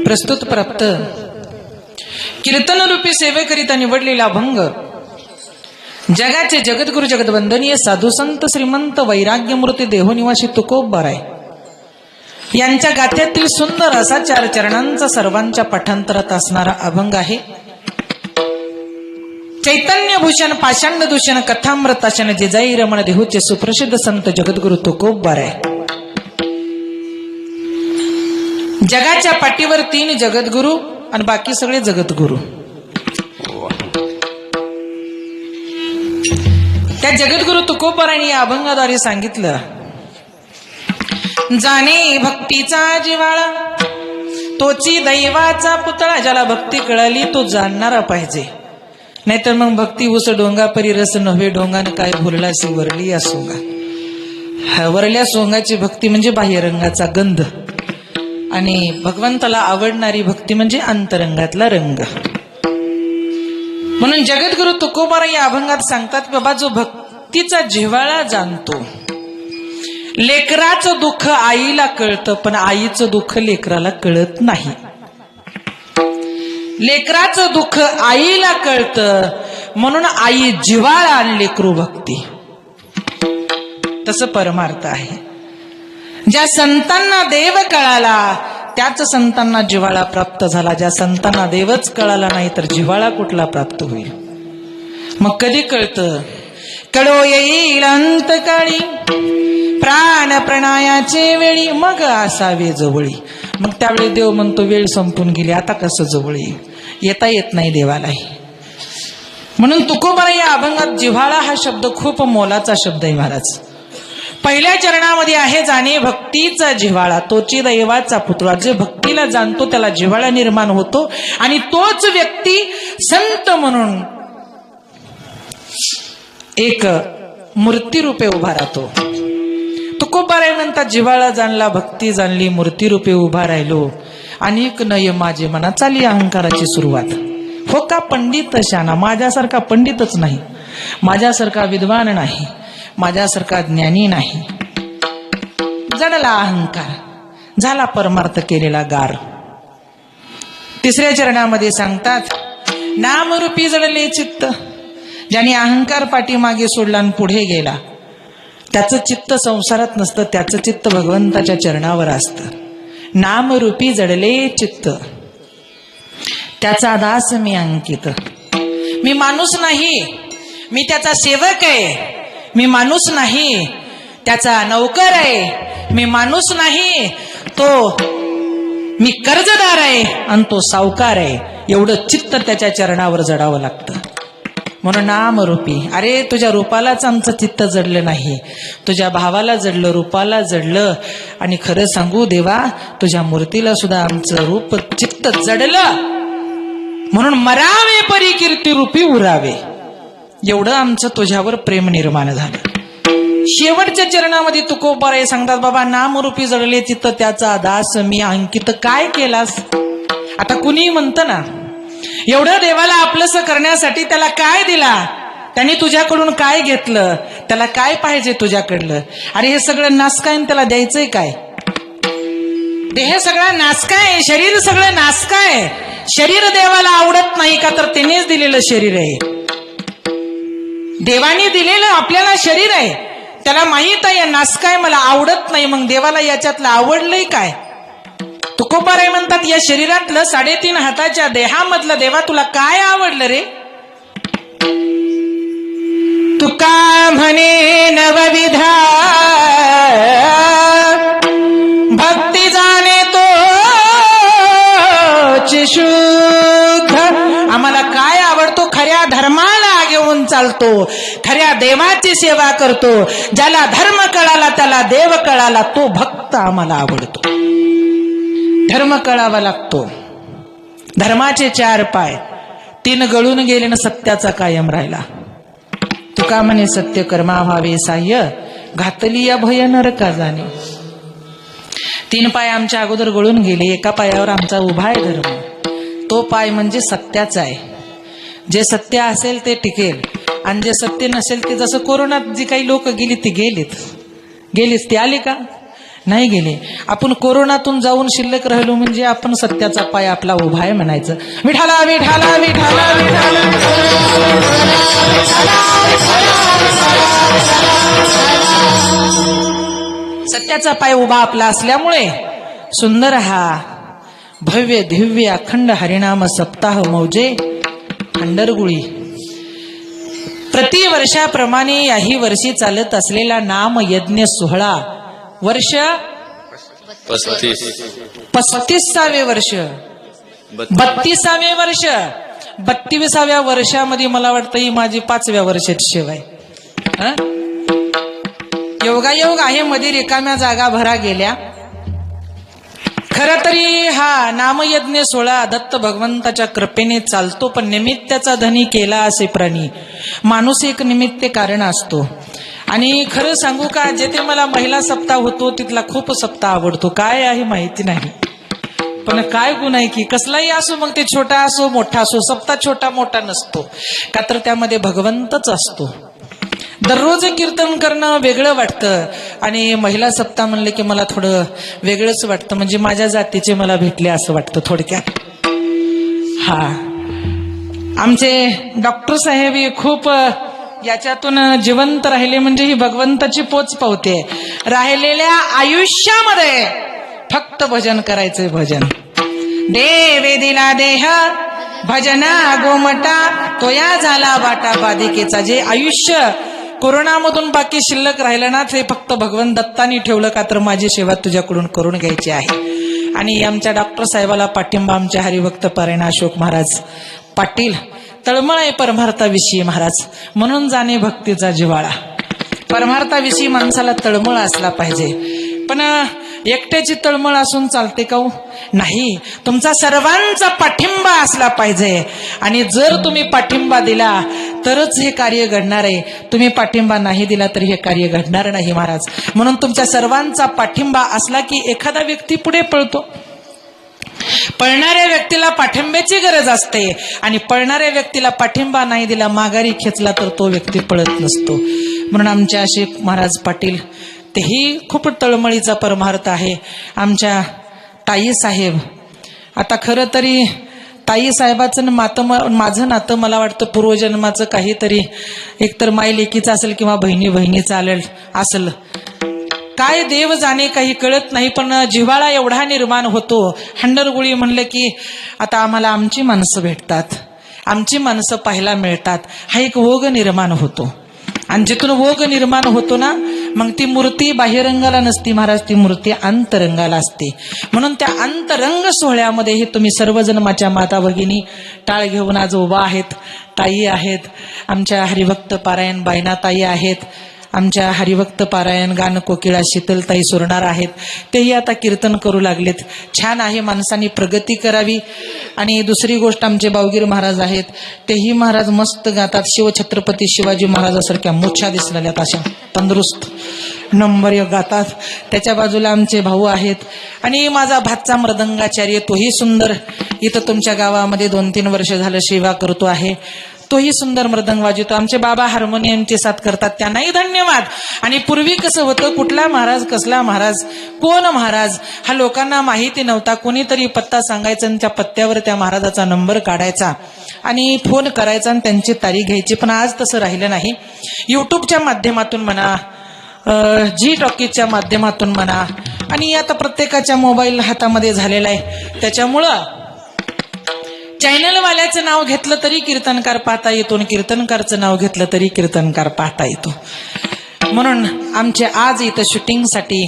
प्रस्तुत प्राप्त कीर्तन रूपी सेवेकरिता निवडलेला अभंग जगाचे जगद्गुरु जगदवंदनीय साधू संत श्रीमंत वैराग्यमूर्ती देहोनिवासी तुकोबाराय यांच्या गाथ्यातील सुंदर असा 4 चरणांचा सर्वांच्या पठांतरात असणारा अभंग आहे. चैतन्य भूषण पाषांड दूषण कथामृताशन जिजाई रमण देहूचे सुप्रसिद्ध संत जगद्गुरु तुकोबाराय. जगाच्या पाठीवर 3 जगद्गुरु आणि बाकी सगळे जगद्गुरु. त्या जगद्गुरु तुकोबारायांनी या अभंगाद्वारे सांगितलं, जाणे भक्तीचा जिव्हाळा तोची दैवाचा पुतळा. ज्याला भक्ती कळाली तो जाणणारा पाहिजे, नाहीतर मग भक्ती उस डोंगा परी रस नव्हे डोंगाने काय भुरलासी वरली या सोंगा. वरल्या सोंगाची भक्ती म्हणजे बाह्यरंगाचा गंध आणि भगवंताला आवडणारी भक्ती म्हणजे अंतरंगातला रंग. म्हणून जगद्गुरु तुकोबाराय या अभंगात सांगतात, बाबा जो भक्तीचा जिव्हाळा जाणतो, लेकराचं दुःख आईला कळतं पण आईचं दुःख लेकराला कळत नाही. लेकराचं दुःख आईला कळतं म्हणून आई जिव्हाळा आणि लेकरू भक्ती. तसं परमार्थ आहे. ज्या संतांना देव कळाला त्याच संतांना जिव्हाळा प्राप्त झाला. ज्या संतांना देवच कळाला नाही तर जिव्हाळा कुठला प्राप्त होईल. मग कधी कळतं? कळो येईल अंतकाळी प्राण प्रणायाचे वेळी मग असावे जवळी. मग त्यावेळी देव म्हणतो वेळ संपून गेली, आता कसं जवळी, येता येत नाही देवालाही. म्हणून तुकोबाराय या अभंगात जिव्हाळा हा शब्द खूप मोलाचा शब्द आहे महाराज. पहिल्या चरणामध्ये आहे, जाणे भक्तीचा जिव्हाळा तोची दैवाचा पुतळा. जे भक्तीला जाणतो त्याला जिव्हाळा निर्माण होतो आणि तोच व्यक्ती संत म्हणून एक मूर्तीरूपे उभा राहतो. तुकोबाराय म्हणतात, जिव्हाळा जाणला भक्ती जाणली मूर्तीरूपे उभा राहिलो. अनेक नय माझे मना चाली अहंकाराची सुरुवात. हो का पंडित शाना, माझ्यासारखा पंडितच नाही, माझ्यासारखा विद्वान नाही, माझ्यासारखा ज्ञानी नाही. जडला अहंकार, झाला परमार्थ केलेला गार. तिसऱ्या चरणामध्ये सांगतात, नामरूपी जडले चित्त. ज्याने अहंकार पाठीमागे सोडला आणि पुढे गेला त्याचं चित्त संसारात नसतं, त्याचं चित्त भगवंताच्या चरणावर असतं. नामरूपी जडले चित्त त्याचा दास मी अंकित. मी माणूस नाही, मी त्याचा सेवक आहे. मी माणूस नाही, त्याचा नौकर आहे. मी माणूस नाही, तो मी कर्जदार आहे आणि तो सावकार आहे. एवढं चित्त त्याच्या चरणावर जडावं लागतं. म्हणून नामरूपी. अरे तुझ्या रूपालाच आमचं चित्त जडलं नाही, तुझ्या भावाला जडलं, रूपाला जडलं. आणि खरं सांगू देवा, तुझ्या मूर्तीला सुद्धा आमचं रूप चित्त जडलं. म्हणून मरावे परी कीर्ती रूपी उरावे. एवढं आमचं तुझ्यावर प्रेम निर्माण झालं. शेवटच्या चरणामध्ये तुकोबाराय सांगतात, बाबा नामरूपी जडले चित्त त्याचा दास मी अंकित. काय केलास? आता कुणी म्हणतं ना, एवढं देवाला आपलंसं करण्यासाठी त्याला काय दिला, त्याने तुझ्याकडून काय घेतलं, त्याला काय पाहिजे तुझ्याकडलं? अरे हे सगळं नासकाय, त्याला द्यायचंय काय? देह सगळा नासकाय, शरीर सगळं नासकाय. शरीर देवाला आवडत नाही का? तर त्यानेच दिलेलं शरीर आहे. देवाने दिलेलं आपल्याला शरीर आहे, त्याला माहित आहे नासकाय, मला आवडत नाही. मग देवाला याच्यातलं आवडलंय काय? तुकोबाराय म्हणतात, या शरीरातलं 3.5 हाताच्या देहामधलं देवा तुला काय आवडलं रे? तुका म्हणे नवविधा भक्ती जाणे तो शुद्ध. आम्हाला काय आवडतो? खऱ्या धर्माला घेऊन चालतो, खऱ्या देवाची सेवा करतो. ज्याला धर्म कळाला त्याला देव कळाला, तो भक्त आम्हाला आवडतो. धर्म कळावा लागतो. धर्माचे 4 पाय, 3 गळून गेले ना सत्याचा कायम राहिला. तुका म्हणे सत्य कर्मा व्हावे साह्य घातली या भय नरका जाणे. 3 पाय आमच्या अगोदर गळून गेले, एका पायावर आमचा उभा आहे धर्म. तो पाय म्हणजे सत्याचा आहे. जे सत्य असेल ते टिकेल आणि जे सत्य नसेल ते, जसं कोरोनात जी काही लोक गेली ती गेलीच. ती आली का? नाही गेले. आपण कोरोनातून जाऊन शिल्लक राहिलो म्हणजे आपण सत्याचा पाय आपला उभा आहे म्हणायचं. विठाला विठाला विठाला विठाला, सत्याचा पाय उभा आपला असल्यामुळे सुंदर हा भव्य दिव्य अखंड हरिनाम सप्ताह मौजे पंढरगुळी प्रतिवर्षाप्रमाणे याही वर्षी चालत असलेला नाम यज्ञ सोहळा वर्ष 35वे वर्ष, 32वे वर्ष, 32व्या वर्षामध्ये मला वाटतं ही माझी 5व्या वर्षाची सेवा आहे. योगायोग आहे, मध्ये रिकाम्या जागा भरा गेल्या. खरं तरी हा नामयज्ञ सोहळा दत्त भगवंताच्या कृपेने चालतो, पण निमित्ताचा धनी केला असे प्राणी. माणूस एक निमित्त कारण असतो. आणि खरं सांगू का, जेथे मला महिला सप्ताह होतो तिथला खूप सप्ताह आवडतो. काय आहे माहिती नाही, पण काय गुण आहे की कसलाही असो, मग ते छोटा असो मोठा असो, सप्ताह छोटा मोठा नसतो, का तर त्यामध्ये भगवंतच असतो. दररोज कीर्तन करणं वेगळं वाटतं आणि महिला सप्ताह म्हणले की मला थोडं वेगळंच वाटतं, म्हणजे माझ्या जातीचे मला भेटले असं वाटतं थोडक्यात. हा, आमचे डॉक्टर साहेब हे खूप याच्यातून जिवंत राहिले, म्हणजे ही भगवंताची पोच पावते. राहिलेल्या आयुष्यामध्ये फक्त भजन करायचंय. भजन देवे दिला देह भजना गोमटा तोया झाला बाटा बाधिकेचा. जे आयुष्य कोरोनामधून बाकी शिल्लक राहिलं ना, ते फक्त भगवंत दत्तानी ठेवलं, का तर माझी सेवा तुझ्याकडून करून घ्यायची आहे. आणि आमच्या डॉक्टर साहेबाला पाठिंबा आमचे हरिभक्त पारायण अशोक महाराज पाटील. तळमळ आहे परमार्थाविषयी महाराज, म्हणून जाणे भक्तीचा जिव्हाळा. परमार्थाविषयी माणसाला तळमळ असला पाहिजे, पण एकट्याची तळमळ असून चालते का हो? नाही, तुमचा सर्वांचा पाठिंबा असला पाहिजे. आणि जर तुम्ही पाठिंबा दिला तरच हे कार्य घडणार आहे. तुम्ही पाठिंबा नाही दिला तर हे कार्य घडणार नाही महाराज. म्हणून तुमच्या सर्वांचा पाठिंबा असला की एखादा व्यक्ती पुढे पळतो. पळणाऱ्या व्यक्तीला पाठिंब्याची गरज असते, आणि पळणाऱ्या व्यक्तीला पाठिंबा नाही दिला, माघारी खेचला, तर तो व्यक्ती पळत नसतो. म्हणून आमच्या अशोक महाराज पाटील तेही खूप तळमळीचा परमार्थ आहे. आमच्या ताई साहेब, आता खरं तरी ताई साहेबाचं माझं नातं मला वाटतं पूर्वजन्माचं काहीतरी एकतर माय लेकीचं असेल किंवा बहिणी बहिणीचं असेल. काय देव जाणे, काही कळत नाही, पण जिव्हाळा एवढा निर्माण होतो. हंडरगुळी म्हणलं की आता आम्हाला आमची माणसं भेटतात, आमची माणसं पाहायला मिळतात, हा एक ओघ निर्माण होतो. आणि जिथून ओघ निर्माण होतो ना, मग ती मूर्ती बाह्यरंगाला नसती महाराज, ती मूर्ती अंतरंगाला असते. म्हणून त्या अंतरंग सोहळ्यामध्ये हे तुम्ही सर्वजण माझ्या माता भगिनी टाळ घेऊन आज उभा आहेत. ताई आहेत, आमच्या हरिभक्त पारायण बायना ताई आहेत, आमच्या हरिभक्त पारायण गान कोकिळा शीतलताई सुरणार आहेत, तेही आता कीर्तन करू लागलेत. छान आहे, माणसांनी प्रगती करावी. आणि दुसरी गोष्ट आमचे बावगीर महाराज आहेत, तेही महाराज मस्त गातात. शिवछत्रपती शिवाजी महाराजासारख्या मोछा दिसलेल्यात, अशा तंदुरुस्त नंबर 1 गातात. त्याच्या बाजूला आमचे भाऊ आहेत आणि माझा भातचा मृदंगाचार्य, तोही सुंदर इथं तुमच्या गावामध्ये 2-3 वर्ष झालं सेवा करतो आहे, तोही सुंदर मृदंग वाजवतो. आमचे बाबा हार्मोनियमची साथ करतात, त्यांनाही धन्यवाद. आणि पूर्वी कसं होतं, कुठला महाराज कसला महाराज कोण महाराज हा लोकांना माहिती नव्हता. कोणीतरी पत्ता सांगायचा आणि त्या पत्त्यावर त्या महाराजाचा नंबर काढायचा आणि फोन करायचा आणि त्यांची तारीख घ्यायची. पण आज तसं राहिलं नाही. युट्यूबच्या माध्यमातून म्हणा, जी टॉकीजच्या माध्यमातून म्हणा, आणि आता प्रत्येकाच्या मोबाईल हातामध्ये झालेला आहे, त्याच्यामुळं चॅनलवाल्याचं नाव घेतलं तरी कीर्तनकार पाहता येतो आणि कीर्तनकारचं नाव घेतलं तरी कीर्तनकार पाहता येतो. म्हणून आमचे आज इथं शूटिंगसाठी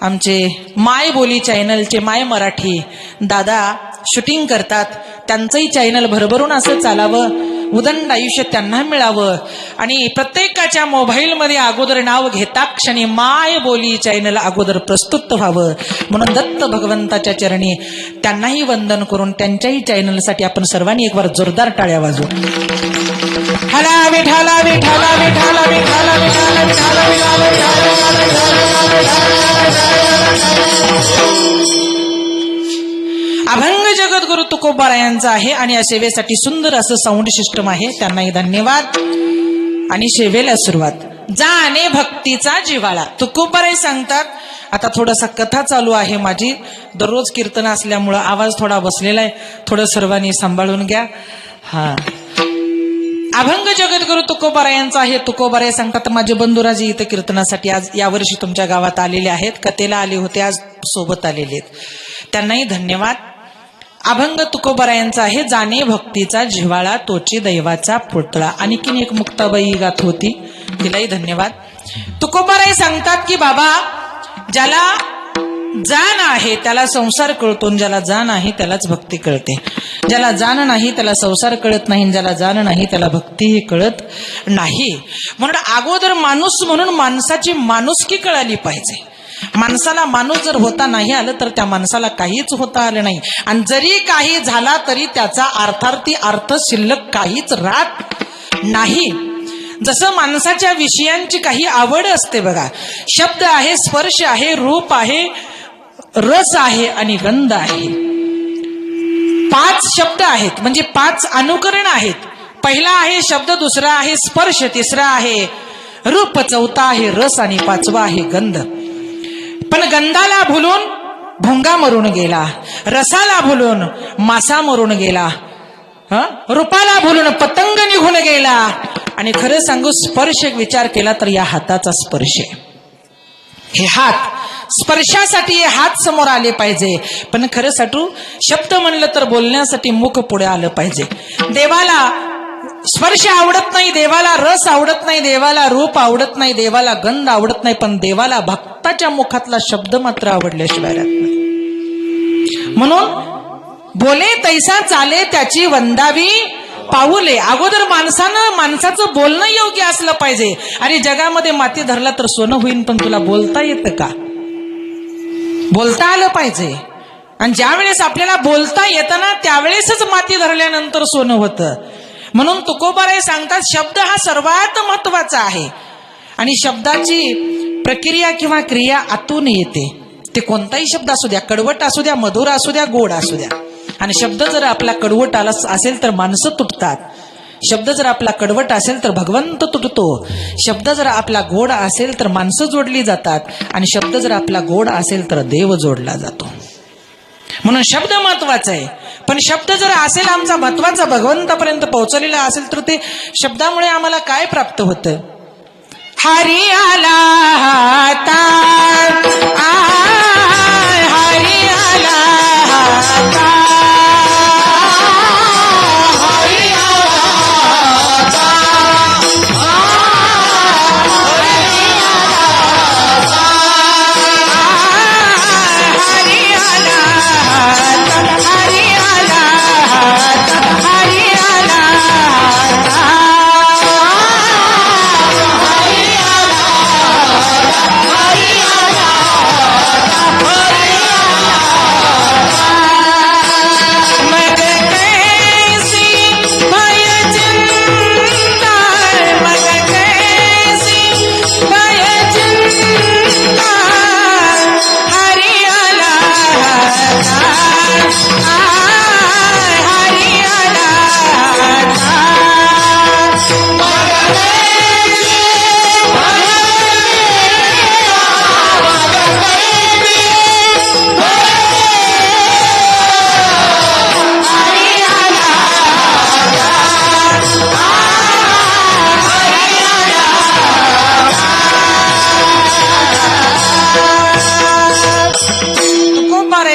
आमचे माय बोली चॅनलचे माय मराठी दादा शूटिंग करतात. त्यांचंही चॅनल भरभरून असं चालावं, उदंड आयुष्य त्यांना मिळावं. आणि प्रत्येकाच्या मोबाईलमध्ये अगोदर नाव घेता क्षणी माय बोली चॅनल अगोदर प्रस्तुत व्हावं. म्हणून दत्त भगवंताच्या चरणी त्यांनाही वंदन करून त्यांच्याही चॅनलसाठी आपण सर्वांनी एक बार जोरदार टाळ्या वाजवू. हला विठाला विठाला विठाला विठाला विठाला विठाला अभंग जगद्गुरु तुकोबा यांचा आहे आणि या सेवेसाठी सुंदर असं साऊंड सिस्टम आहे. त्यांनाही धन्यवाद आणि सेवेला सुरुवात. जाणे भक्तीचा जिव्हाळा. तुकोबाराय सांगतात, आता थोडासा कथा चालू आहे माझी, दररोज कीर्तन असल्यामुळं आवाज थोडा बसलेला आहे, थोडं सर्वांनी सांभाळून घ्या. हा, अभंग जगद्गुरु तुकोबारायांचा आहे. तुकोबाराय सांगतात, माझे बंधुराजी इथं कीर्तनासाठी आज यावर्षी तुमच्या गावात आलेले आहेत, कथेला आले होते, आज सोबत आलेले आहेत, त्यांनाही धन्यवाद. अभंग तुकोबारायांचा आहे. जाणे भक्तीचा जिव्हाळा तोची दैवाचा पुतळा. आणखीन एक मुक्ताबाई गात होती, तिलाही धन्यवाद. तुकोबाराय सांगतात की बाबा, ज्याला जाण आहे त्याला संसार कळतो, ज्याला जाण आहे त्यालाच भक्ती कळते. ज्याला जाण नाही त्याला संसार कळत नाही, ज्याला जाण नाही त्याला भक्तीही कळत नाही. म्हणून अगोदर माणूस म्हणून माणसाची माणुसकी कळाली पाहिजे. माणसाला माणूस जर होता नाही आलं तर त्या माणसाला काहीच होता आलं नाही, आणि जरी काही झाला तरी त्याचा अर्थार्थी अर्थ शिल्लक काहीच राहत नाही. जसं माणसाच्या विषयांची काही आवड असते बघा, शब्द आहे, स्पर्श आहे, रूप आहे, रस आहे आणि गंध आहे. 5 शब्द आहेत म्हणजे 5 अनुकरण आहेत. पहिला आहे शब्द, दुसरा आहे स्पर्श, तिसरा आहे रूप, चौथा आहे रस आणि 5वा आहे गंध. पण गंधाला भुलून भुंगा मरून गेला, रसाला भुलून मासा मरून गेला, रूपाला भुलून पतंग निघून गेला. आणि खरं सांगू, स्पर्श विचार केला तर या हाताचा स्पर्श आहे. हे हात, स्पर्शासाठी हे हात समोर आले पाहिजे. पण खरं साठू शब्द म्हणलं तर बोलण्यासाठी मुख पुढे आलं पाहिजे. देवाला स्पर्श आवडत नाही, देवाला रस आवडत नाही, देवाला रूप आवडत नाही, देवाला गंध आवडत नाही, पण देवाला भक्ताच्या मुखातला शब्द मात्र आवडल्याशिवाय राहत नाही. म्हणून बोले तैसा चाले त्याची वंदावी पाऊले. अगोदर माणसाचं बोलणं योग्य असलं पाहिजे. अरे जगामध्ये माती धरला तर सोनं होईन, पण तुला बोलता येतं का? बोलता आलं पाहिजे. आणि ज्या वेळेस आपल्याला बोलता येतं ना त्यावेळेसच माती धरल्यानंतर सोनं होतं. म्हणून तुकोबाराय सांगतात, शब्द हा सर्वात महत्वाचा आहे. आणि शब्दाची प्रक्रिया किंवा क्रिया आतून येते. ते कोणताही शब्द असू द्या, कडवट असू द्या, मधुर असू द्या, गोड असू द्या. आणि शब्द जर आपला कडवट आला असेल तर माणसं तुटतात. शब्द जर आपला कडवट असेल तर भगवंत तुटतो. शब्द जर आपला गोड असेल तर माणसं जोडली जातात. आणि शब्द जर आपला गोड असेल तर देव जोडला जातो. म्हणून शब्द महत्वाचा आहे. पण शब्द जर असेल आमचा महत्वाचा, भगवंतापर्यंत पोहोचलेला असेल तर ते शब्दामुळे आम्हाला काय प्राप्त होतं? हरी आला हाता, हरी आला हाता,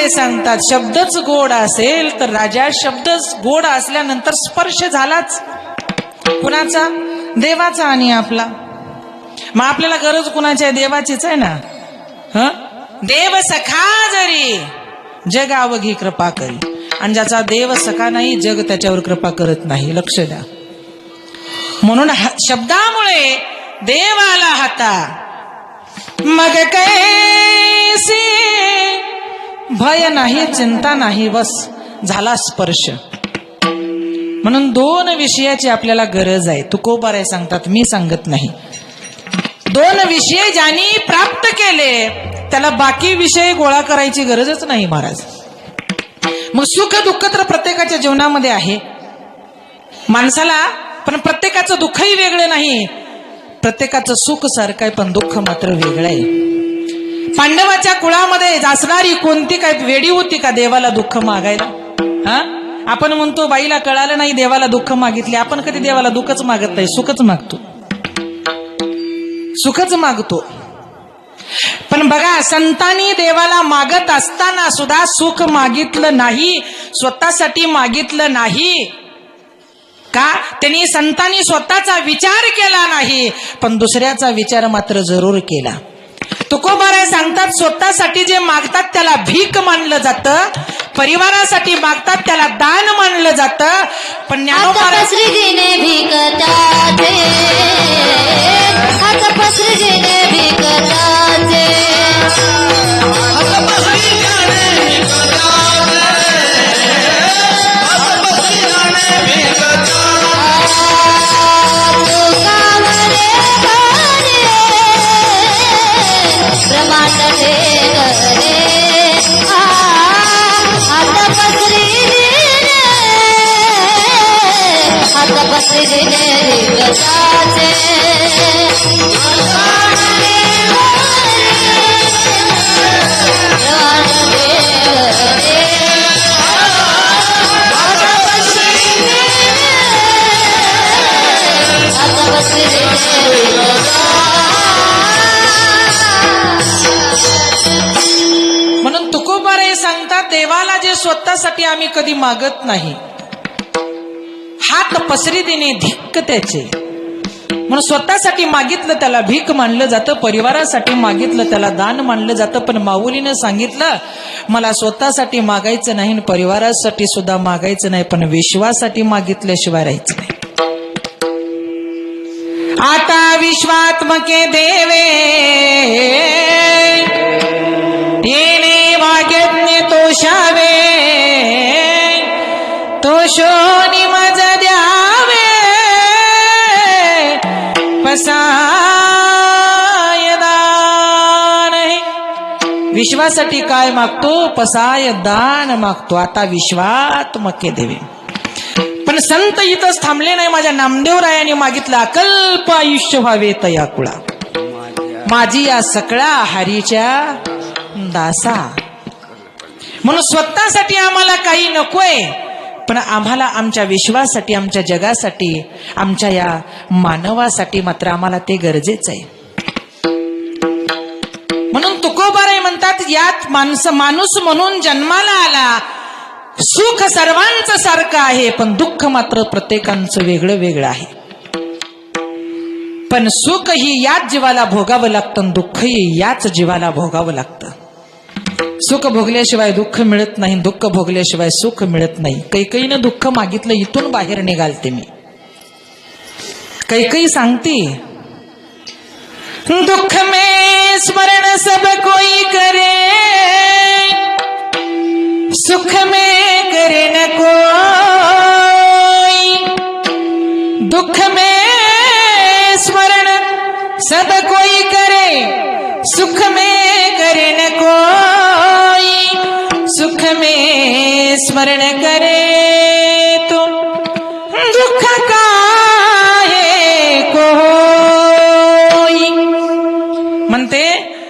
सांगतात शब्दच गोड असेल तर राजा, शब्दच गोड असल्यानंतर स्पर्श झालाच कुणाचा? देवाचा आणि आपला. मग आपल्याला गरज कुणाची आहे? देवाचीच आहे ना. देव सखा जरी जग अवघी कृपा करी. आणि ज्याचा देव सखा नाही जग त्याच्यावर कृपा करत नाही. लक्ष द्या. म्हणून शब्दामुळे देव आला हाता. मग कैसी भय नाही, चिंता नाही, बस झाला स्पर्श. म्हणून 2 विषयाची आपल्याला गरज आहे. तुकोबाराय सांगतात, मी सांगत नाही. 2 विषय ज्यांनी प्राप्त केले त्याला बाकी विषय गोळा करायची गरजच नाही महाराज. मग सुख दुःख तर प्रत्येकाच्या जीवनामध्ये आहे माणसाला, पण प्रत्येकाचं दुःखही वेगळं नाही, प्रत्येकाचं सुख सारखं आहे पण दुःख मात्र वेगळं आहे. पांडवाच्या कुळामध्ये असणारी कोणती काय वेडी होती का देवाला दुःख मागायला? हा, आपण म्हणतो बाईला कळालं नाही देवाला दुःख मागितले. आपण कधी देवाला दुःखच मागत नाही, सुखच मागतो, सुखच मागतो. पण बघा, संतांनी देवाला मागत असताना सुद्धा सुख मागितलं नाही, स्वतःसाठी मागितलं नाही. का? त्यांनी संतांनी स्वतःचा विचार केला नाही, पण दुसऱ्याचा विचार मात्र जरूर केला. तुकोबाराय सांगतात, स्वतःसाठी जे मागतात त्याला भीक मानलं जातं, परिवारासाठी मागतात त्याला दान मानलं जातं. पण म्हणून तुकोबाराय सांगतात, देवाला जे स्वतःसाठी आम्ही कधी मागत नाही, हात पसरी देणे धिक्क त्याचे. म्हणून स्वतःसाठी मागितलं त्याला भीक मानलं जातं, परिवारासाठी मागितलं त्याला दान मानलं जातं. पण माऊलीनं सांगितलं, मला स्वतःसाठी मागायचं नाही, परिवारासाठी सुद्धा मागायचं नाही, पण विश्वासाठी मागितल्याशिवाय राहायचं नाही. आता विश्वात्मके देवे येणे वाग्यज्ञ तोषावे, तोषोनी मज द्यावे, पसाय दान. विश्वासाठी काय मागतो? पसाय दान मागतो. आता विश्वात्मके देवे. पण संत इथंच थांबले नाही. माझ्या नामदेवरायाने मागितलं, अकल्प आयुष्य व्हावे तया कुळा, माझी या सकळा हरीच्या दासा. म्हणून स्वतःसाठी आम्हाला काही नकोय, पण आम्हाला आमच्या विश्वासाठी, आमच्या जगासाठी, आमच्या या मानवासाठी मात्र आम्हाला ते गरजेचं आहे. म्हणून तुकोबाराय म्हणतात, यात माणूस म्हणून जन्माला आला, सुख सर्वांचं सारखं आहे, पण दुःख मात्र प्रत्येकांचं वेगळं वेगळं आहे. पण सुख ही याच जीवाला भोगावं लागतं, दुःखही याच जीवाला भोगावं लागतं. सुख भोगल्याशिवाय दुःख मिळत नाही, दुःख भोगल्याशिवाय सुख मिळत नाही. कैकईनं दुःख मागितलं, इथून बाहेर निघालते मी. कैकई सांगते, दुःख में स्मरण सब कोई करे, सुख में करे न कोई. दुख में स्मरण सब कोई करे, सुख में करे न कोई. सुख में स्मरण करे तो दुख काहे कोई. म्हणते,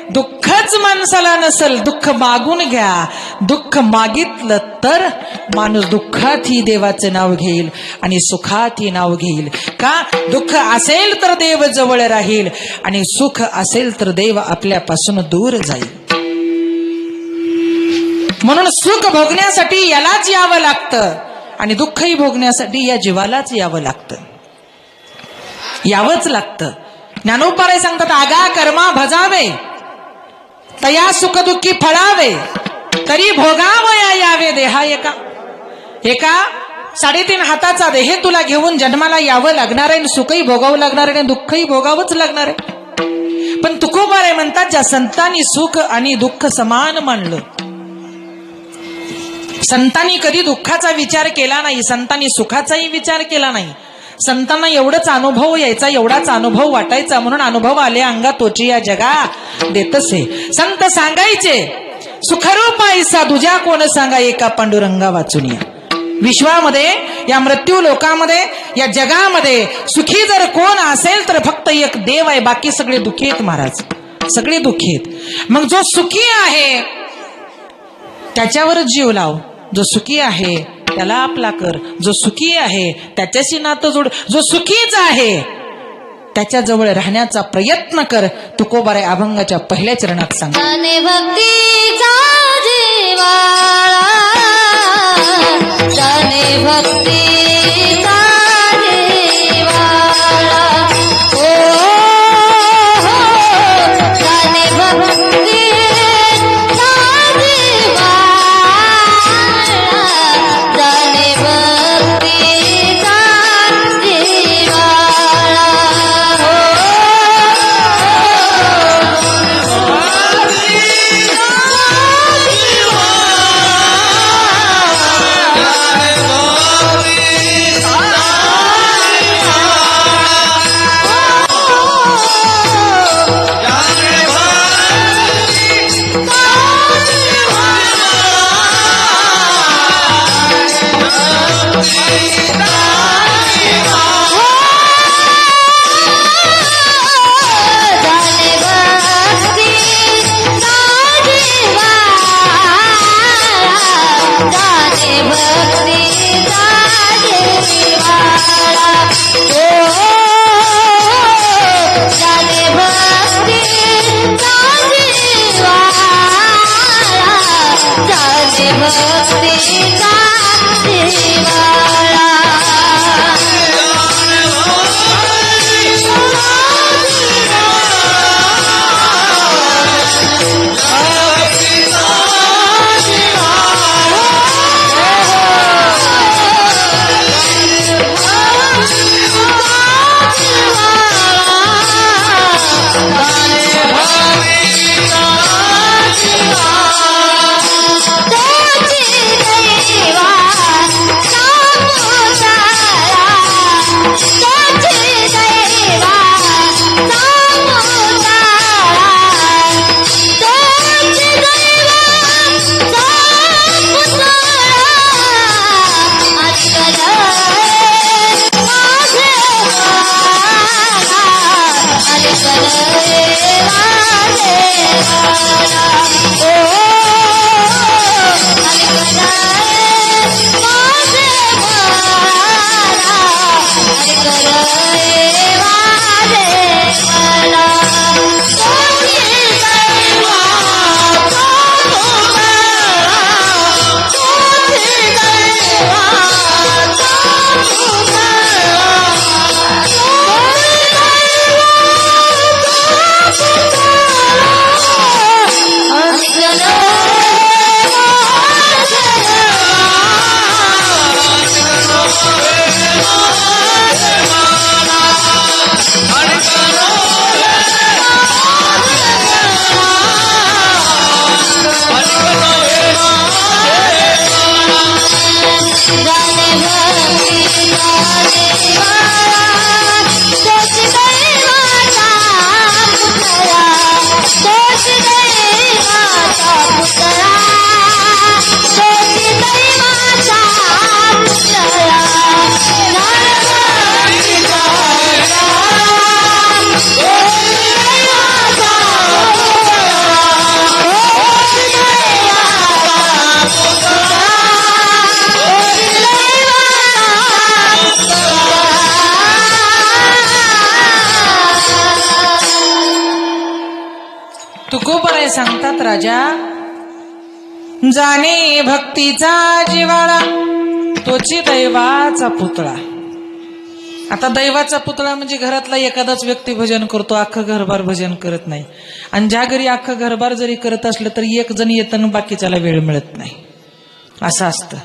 दुःखच माणसाला नसल, दुःख मागून घ्या. दुःख मागितलं तर माणूस दुःखातही देवाचं नाव घेईल आणि सुखातही नाव घेईल. का? दुःख असेल तर देव जवळ राहील आणि सुख असेल तर देव आपल्यापासून दूर जाईल. म्हणून सुख भोगण्यासाठी यालाच यावं लागतं आणि दुःखही भोगण्यासाठी या जीवालाच यावं लागतं, यावंच लागतं. ज्ञानोबाराय सांगतात, आगा कर्मा भजावे तया सुख दुःखी फळावे, तरी भोगावया यावे देहा एका. एका 3.5 हाताचा देह तुला घेऊन जन्माला यावं लागणार आहे, सुखही भोगावं लागणार आहे, दुःखही भोगावंच लागणार आहे. पण तुकोबाराय म्हणतात, ज्या संतांनी सुख आणि दुःख समान मानलं, संतांनी कधी दुःखाचा विचार केला नाही, संतांनी सुखाचाही विचार केला नाही. संतांना एवढाच अनुभव यायचा, एवढाच अनुभव वाटायचा, म्हणून अनुभव आले अंगा तोची या जगा देतसे. संत सांगायचे, सुखरूप ऐसा तुझ्या कोण सांगा, एका पांडुरंगा वाचून. विश्वामध्ये या मृत्यू लोकामध्ये, या जगामध्ये सुखी जर कोण असेल तर फक्त एक देव आहे, बाकी सगळे दुःखी आहेत महाराज, सगळे दुःखी आहेत. मग जो सुखी आहे त्याच्यावरच जीव लाव, जो सुखी आहे त्याला आपला कर, जो सुखी आहे त्याच्याशी नातं जोड, जो सुखीच आहे त्याच्याजवळ राहण्याचा प्रयत्न कर. तुकोबाराय अभंगाच्या पहिल्या चरणात सांग, भक्तीचा जिव्हाळा, जाने भक्तीचा जिव्हाळा, ओ जाने भक्तीचा जिव्हाळा, जाने भक्तीचा जिव्हाळा. तुकोबाराय सांगतात, राजा जाणे भक्तीचा जिव्हाळा, तोची दैवाचा पुतळा. आता दैवाचा पुतळा म्हणजे घरातला एखादाच व्यक्ती भजन करतो, अख्खं घरभार भजन करत नाही. आणि ज्या घरी अख्खं घरभार जरी करत असलं तरी एक जण येताना बाकीच्याला वेळ मिळत नाही, असं असतं.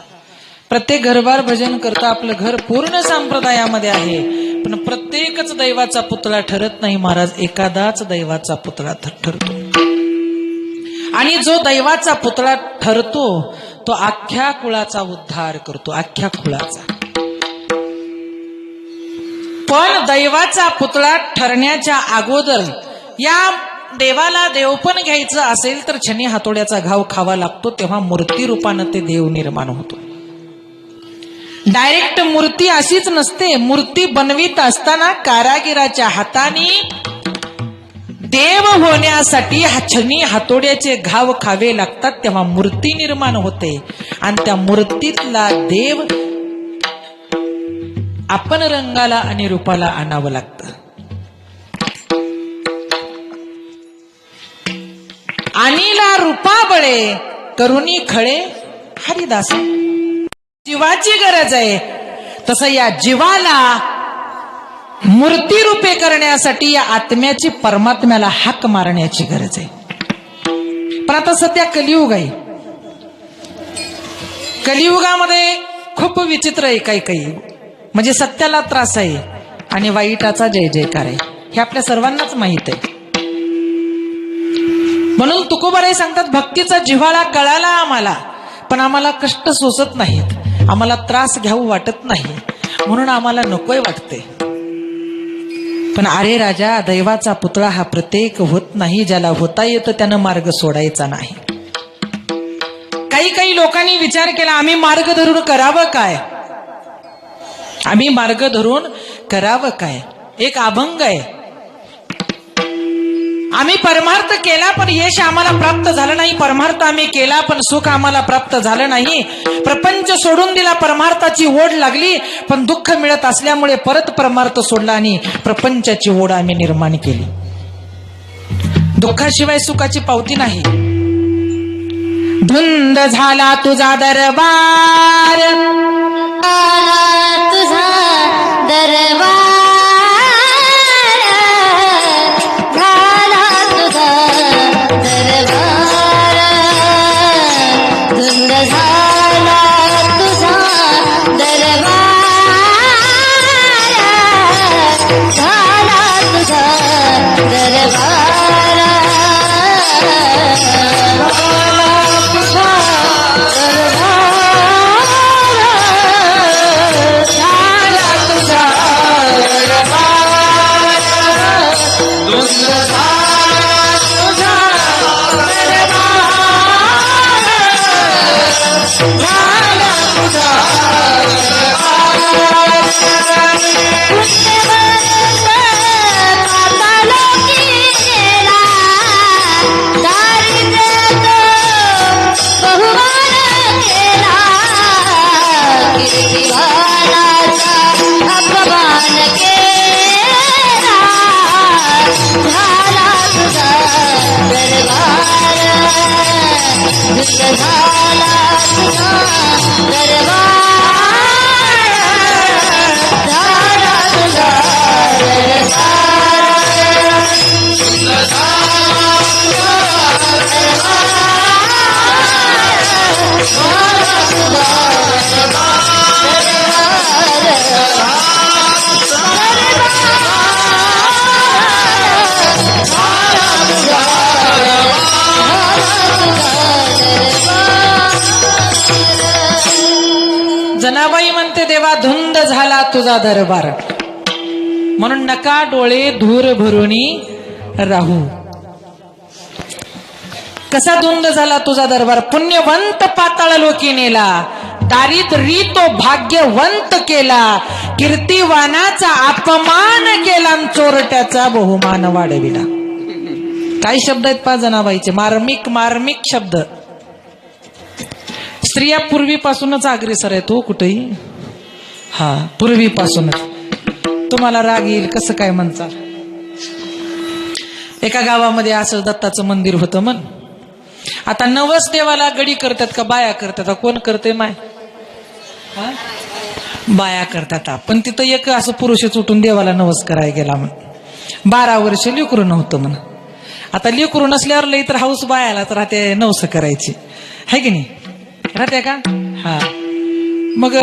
प्रत्येक घरभार भजन करता आपलं घर पूर्ण संप्रदायामध्ये आहे, पण प्रत्येकच दैवाचा पुतळा ठरत नाही महाराज, एखादाच दैवाचा पुतळा ठरतो. आणि जो दैवाचा पुतळा ठरतो तो अख्ख्या कुळाचा उद्धार करतो, अख्ख्या कुळाचा. पण दैवाचा पुतळा ठरण्याच्या अगोदर या देवाला देवपण घ्यायचं असेल तर छनी हातोड्याचा घाव खावा लागतो, तेव्हा मूर्ती रूपानं ते देव निर्माण होतो. डायरेक्ट मूर्ती अशीच नसते. मूर्ती बनवीत असताना कारागिराच्या हाताने देव होण्यासाठी छनी हातोड्याचे घाव खावे लागतात, तेव्हा मूर्ती निर्माण होते. आणि त्या मूर्तीतला देव आपण रंगाला आणि रूपाला आणावं लागतं. आणीला रूपा बळे करुणी खळे हरिदास. जीवाची गरज आहे, तसं या जीवाला मूर्ती रूपे करण्यासाठी या आत्म्याची परमात्म्याला हाक मारण्याची गरज आहे. पण आता सध्या कलियुग आहे. कलियुगामध्ये खूप विचित्र आहे. काही म्हणजे सत्याला त्रास आहे आणि वाईटाचा जय जयकार आहे, हे आपल्या सर्वांनाच माहित आहे. म्हणून तुकोबाराय सांगतात, भक्तीचा जिव्हाळा कळाला आम्हाला, पण आम्हाला कष्ट सोसत नाहीत, आम्हाला त्रास घ्यावं वाटत नाही, म्हणून आम्हाला नकोय वाटते. पण अरे राजा, दैवाचा पुतळा हा प्रत्येक होत नाही. ज्याला होता येतं त्यानं मार्ग सोडायचा नाही. काही लोकांनी विचार केला, आम्ही मार्ग धरून करावं काय? आम्ही मार्ग धरून करावं काय? एक अभंग आहे, आम्ही परमार्थ केला पण यश आम्हाला प्राप्त झालं नाही, परमार्थ आम्ही केला पण सुख आम्हाला प्राप्त झालं नाही, प्रपंच सोडून दिला, परमार्थाची ओढ लागली, पण दुःख मिळत असल्यामुळे परत परमार्थ सोडला आणि प्रपंचाची ओढ आम्ही निर्माण केली. दुःखाशिवाय सुखाची पावती नाही. धुंद झाला तुझा दरबार, तुझा दरबार जनाबाई म्हणते, देवा धुंद झाला तुझा दरबार, म्हणून नका डोळे धूर भरुनी राहू. कसा धुंद झाला तुझा दरबार? पुण्यवंत पाताळ लोकी नेला, दारिद्र्यी तो भाग्यवंत केला, कीर्तिवानाचा अपमान केला, चोरट्याचा बहुमान वाढविला. काय शब्द आहेत पा जनाबाईचे, मार्मिक मार्मिक शब्द. स्त्रिया पूर्वीपासूनच अग्रेसर आहेत हो कुठेही. हा, पूर्वीपासूनच. तुम्हाला राग येईल कसं काय म्हणता. एका गावामध्ये असं दत्ताचं मंदिर होतं म्हण. आता नवस देवाला गडी करतात का बाया करतात? कोण करते? माय बाया करतात. पण तिथं एक असं पुरुषच उठून देवाला नवस करायला गेला म्हण. 12 वर्ष लेकरू नव्हतं म्हण. आता लेकरू नसल्यावर लई तर हाऊस बायाला तर राहते नवस करायची, है की नाही? राहते का? हा. मग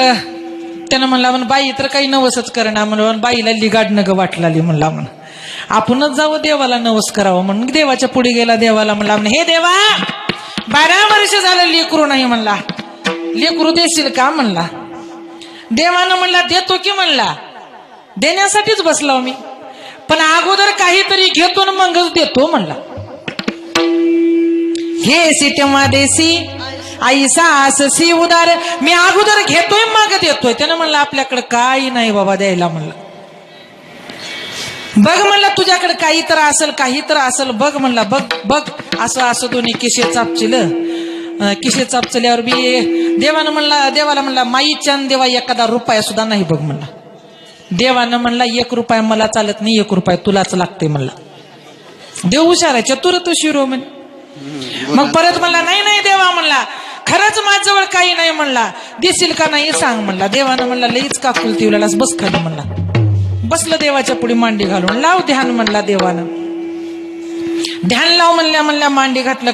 त्यानं म्हणला म्हण, बाई तर काही नवसच करणार म्हणून बाईला लिगाड नग वाटलाली म्हणला म्हण, आपणच जावं देवाला नवस करावं म्हणून देवाच्या पुढे गेला. देवाला म्हणला म्हण, हे देवा 12 वर्ष झालं लेकरू नाही म्हणला, लेकरू देशील का म्हणला. देवानं म्हणला देतो की म्हणला, देण्यासाठीच बसलो मी, पण अगोदर काहीतरी घेतो मगच देतो म्हणला. घे सी तेव्हा देसी आई साससी उदार. मी अगोदर घेतोय मागत येतोय. त्यानं म्हणलं आपल्याकडे काही नाही बाबा द्यायला. म्हणलं बघ म्हणलं तुझ्याकडे काही तर असेल बघ म्हणला. बघ असं दोन्ही किशे चापचल्यावर बी देवाला म्हणला माईच्या देवा एखादा रुपया सुद्धा नाही बघ म्हणला. देवानं म्हणला 1 रुपया मला चालत नाही, 1 रुपया तुलाच लागते म्हणला. देव हुशार आहे, चतुर तो शिरो म्हण. मग परत म्हणला नाही देवा म्हणला खरंच माझ्याजवळ काही नाही म्हणला. दिसेल का नाही सांग म्हणला. देवानं म्हणला लईच काकुल तिवल्यालाच बस खाली म्हणला. बसलं देवाच्या पुढे मांडी घालून. लाव ध्यान म्हणला. देवानं ध्यान लाव म्हणल्या मांडी घातलं.